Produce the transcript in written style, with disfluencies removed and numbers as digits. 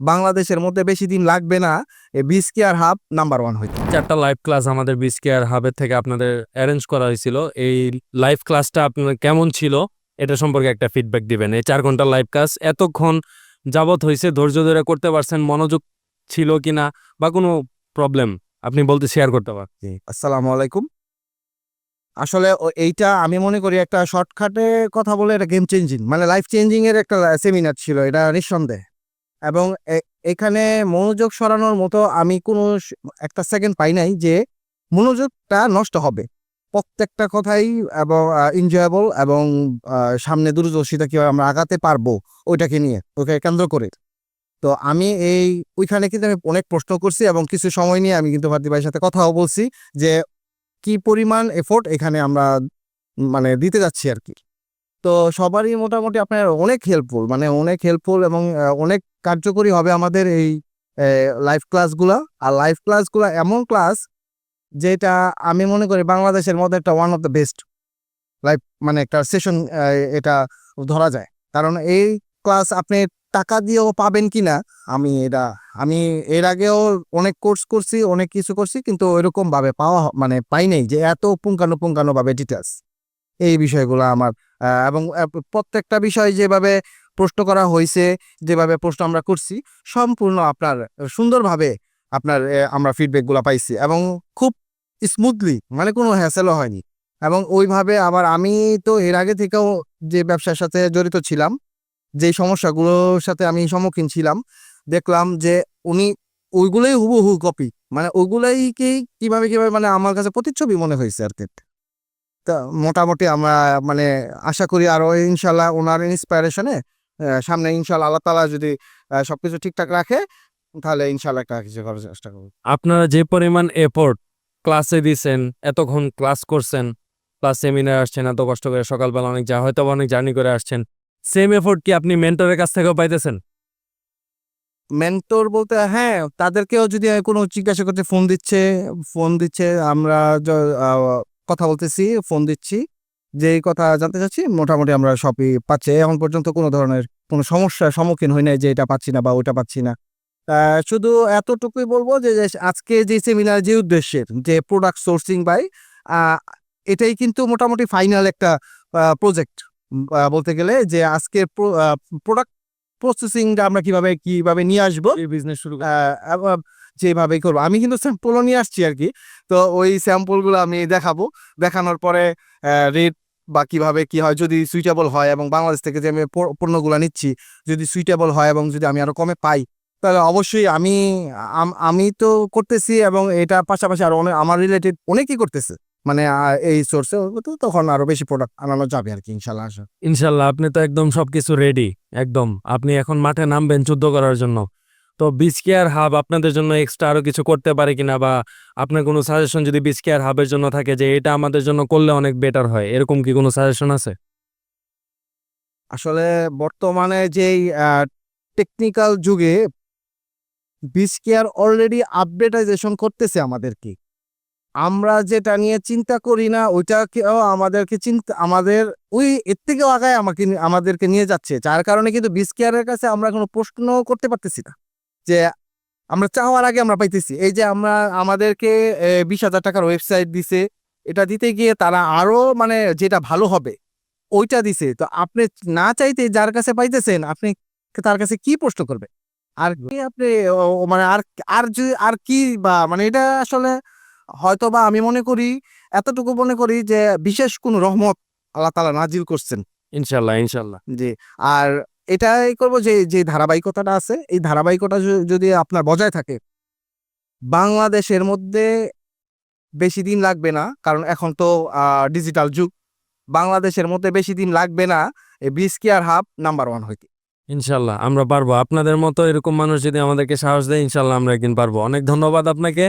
বাংলাদেশের মধ্যে বেশি দিন লাগবে না এই বিস্কিয়ার হাব নাম্বার 1 হইতে। 4টা লাইভ ক্লাস আমাদের বিস্কিয়ার হাবের থেকে আপনাদের অ্যারেঞ্জ করা হয়েছিল। এই লাইভ ক্লাসটা আপনার কেমন ছিল এটা সম্পর্কে একটা ফিডব্যাক দিবেন। এই 4 ঘন্টা লাইভ ক্লাস এতক্ষণ যাবত হয়েছে, ধৈর্য ধরে করতে পারছেন, মনোযোগ ছিল কিনা বা কোনো প্রবলেম আপনি বলতে শেয়ার করতে পারেন। আসসালামু আলাইকুম। আসলে এইটা আমি মনে করি একটা শর্টকাটে কথা বলে এটা গেম চেঞ্জিং মানে লাইফ চেঞ্জিং এর একটা সেমিনার ছিল এটা নিঃসন্দেহে। এবং এখানে মনোযোগ সরানোর মতো আমি কোনো একটা সেকেন্ড পাই নাই যে মনোযোগটা নষ্ট হবে। প্রত্যেকটা কথাই এবং এনজয়েবল এবং সামনে দূরদর্শিতা কিভাবে আমরা আগাতে পারবো ওইটাকে নিয়ে ওকে কেন্দ্র করে। তো আমি ওইখানে কিন্তু আমি অনেক প্রশ্ন করছি এবং কিছু সময় নিয়ে আমি কিন্তু ভারতী ভাইয়ের সাথে কথাও বলছি যে কি পরিমাণ এফোর্ট এখানে আমরা মানে দিতে যাচ্ছি আর কি। তো সবারই মোটামুটি আপনার অনেক হেল্পফুল মানে অনেক হেল্পফুল এবং অনেক কার্যকরী হবে আমাদের এই লাইভ ক্লাসগুলা। আর লাইভ ক্লাসগুলা এমন ক্লাস যেটা আমি মনে করি বাংলাদেশের মধ্যে একটা one of the best live মানে একটা সেশন এটা ধরা যায়। কারণ এই ক্লাস আপনি টাকা দিয়েও পাবেন কিনা আমি এর আগেও অনেক কোর্স করছি, অনেক কিছু করছি, কিন্তু ওইরকম ভাবে পাওয়া মানে পাই নাই যে এত পুঙ্খানুপুঙ্খানু ভাবে ডিটেলস এই বিষয়গুলো আমার এবং প্রত্যেকটা বিষয় যেভাবে প্রশ্ন করা হয়েছে, যেভাবে প্রশ্ন আমরা করছি সম্পূর্ণ আপনার সুন্দরভাবে আপনার আমরা ফিডব্যাকগুলো পাইছি এবং খুব স্মুথলি মানে কোনো হ্যাসেলও হয়নি। এবং ওইভাবে আবার আমি তো এর আগে থেকেও যে ব্যবসার সাথে জড়িত ছিলাম, যে সমস্যাগুলোর সাথে আমি সম্মুখীন ছিলাম, দেখলাম যে উনি ওইগুলোই হুবহু কপি মানে ওইগুলোইকেই কিভাবে কিভাবে মানে আমার কাছে প্রতিচ্ছবি মনে হয়েছে আর কি। তা মোটামুটি আমরা মানে আশা করি আরো ইনশাল্লাহ ওনার ইন্সপায়ারেশনে সামনে ইনশাল্লাহ আল্লাহ তাআলা যদি সবকিছু ঠিকঠাক রাখে তাহলে ইনশাল্লাহ একটা কিছু করার চেষ্টা করবো। আপনারা যে পরিমাণ এফোর্ট ক্লাসে দিছেন, এতক্ষণ ক্লাস করছেন, ক্লাস সেমিনার আসছেন, এত কষ্ট করে সকালবেলা অনেক হয়তো অনেক জার্নি করে আসছেন, সেম এফোর্ট কি আপনি মেন্টরের কাছ থেকেও পাইতেছেন? মেন্টর বলতে হ্যাঁ, তাদেরকেও যদি কোনো জিজ্ঞাসা করতে ফোন দিচ্ছে আমরা কথা বলতেছি, ফোন দিচ্ছি, যেই কথা জানতে চাচ্ছি মোটামুটি আমরা সবই পাচ্ছি। এখন পর্যন্ত কোনো ধরনের কোনো সমস্যার সম্মুখীন হই নাই যে এটা পাচ্ছি না বা ওইটা পাচ্ছি না। শুধু এতটুকুই বলবো যে আজকে যে সেমিনার যে উদ্দেশ্যের যে প্রোডাক্ট সোর্সিং বাই এটাই কিন্তু মোটামুটি ফাইনাল একটা প্রজেক্ট বলতে গেলে যে আজকের প্রোডাক্ট প্রসেসিংটা আমরা কিভাবে নিয়ে আসবো এই বিজনেস শুরু যেভাবেই করবো। আমি কিন্তু স্যাম্পলও নিয়ে আসছি আর কি। তো ওই স্যাম্পলগুলো আমি দেখানোর পরে রেট বা কিভাবে কি হয় যদি সুইটেবল হয় এবং বাংলাদেশ থেকে যে আমি পণ্যগুলো নিচ্ছি যদি সুইটেবল হয় এবং যদি আমি আরো কমে পাই তাহলে অবশ্যই আমি তো করতেছি এবং এটা পাশাপাশি আরো অনেক আমার রিলেটেড অনেকেই করতেছে মানে এই সোর্সে তখন আরো বেশি প্রোডাক্ট আনানো যাবে আর কি ইনশাল্লাহ। ইনশাল্লাহ আপনি তো একদম সবকিছু রেডি, একদম আপনি এখন মাঠে নামবেন যুদ্ধ করার জন্য। তো বিচকেয়ার হাব আপনাদের জন্য এক্সট্রা আরো কিছু করতে পারে কিনা বা আপনার কোনো সাজেশন যদি বিচকেয়ার হাবের জন্য থাকে যে এটা আমাদের জন্য করলে অনেক বেটার হয়, এরকম কি কোনো সাজেশন আছে? আসলে বর্তমানে যেই টেকনিক্যাল যুগে বিচকেয়ার অলরেডি আপডেটাইজেশন করতেছে আমাদেরকে। আমরা যেটা নিয়ে চিন্তা করি না ওইটাকেও আমাদের ওই এর থেকেও আগায় আমাদেরকে নিয়ে যাচ্ছে, যার কারণে কিন্তু বিচকেয়ারের কাছে আমরা কোনো প্রশ্ন করতে পারতেছি না যে আমরা চাওয়ার আগে আমরা পাইতেছি। এই যে আমাদেরকে 20,000 টাকার ওয়েবসাইট দিছে, এটা দিতে গিয়ে তারা আরো মানে যেটা ভালো হবে ওইটা দিছে। তো আপনি না চাইতে যার কাছে পাইতেছেন আপনি তার কাছে কি প্রশ্ন করবে আর কি আপনি মানে আর কি বা মানে এটা আসলে হয়তো বা আমি এতটুকু মনে করি যে বিশেষ কোন রহমত আল্লাহ তাআলা নাজিল করছেন ইনশাল্লাহ ইনশাল্লাহ। জি। আর এটাই করব যে ধারাবাহিকতাটা আছে এই ধারাবাহিকতা যদি আপনার বজায় থাকে বাংলাদেশের মধ্যে বেশি দিন লাগবে না, কারণ এখন তো ডিজিটাল যুগ। বাংলাদেশের মধ্যে বেশি দিন লাগবে না এই বিচকেয়ার হাব নাম্বার 1 হইতে। ইনশাল্লাহ আমরা পারবো, আপনাদের মতো এরকম মানুষ যদি আমাদেরকে সাহস দেয় ইনশাল্লাহ আমরা একদিন পারবো। অনেক ধন্যবাদ আপনাকে।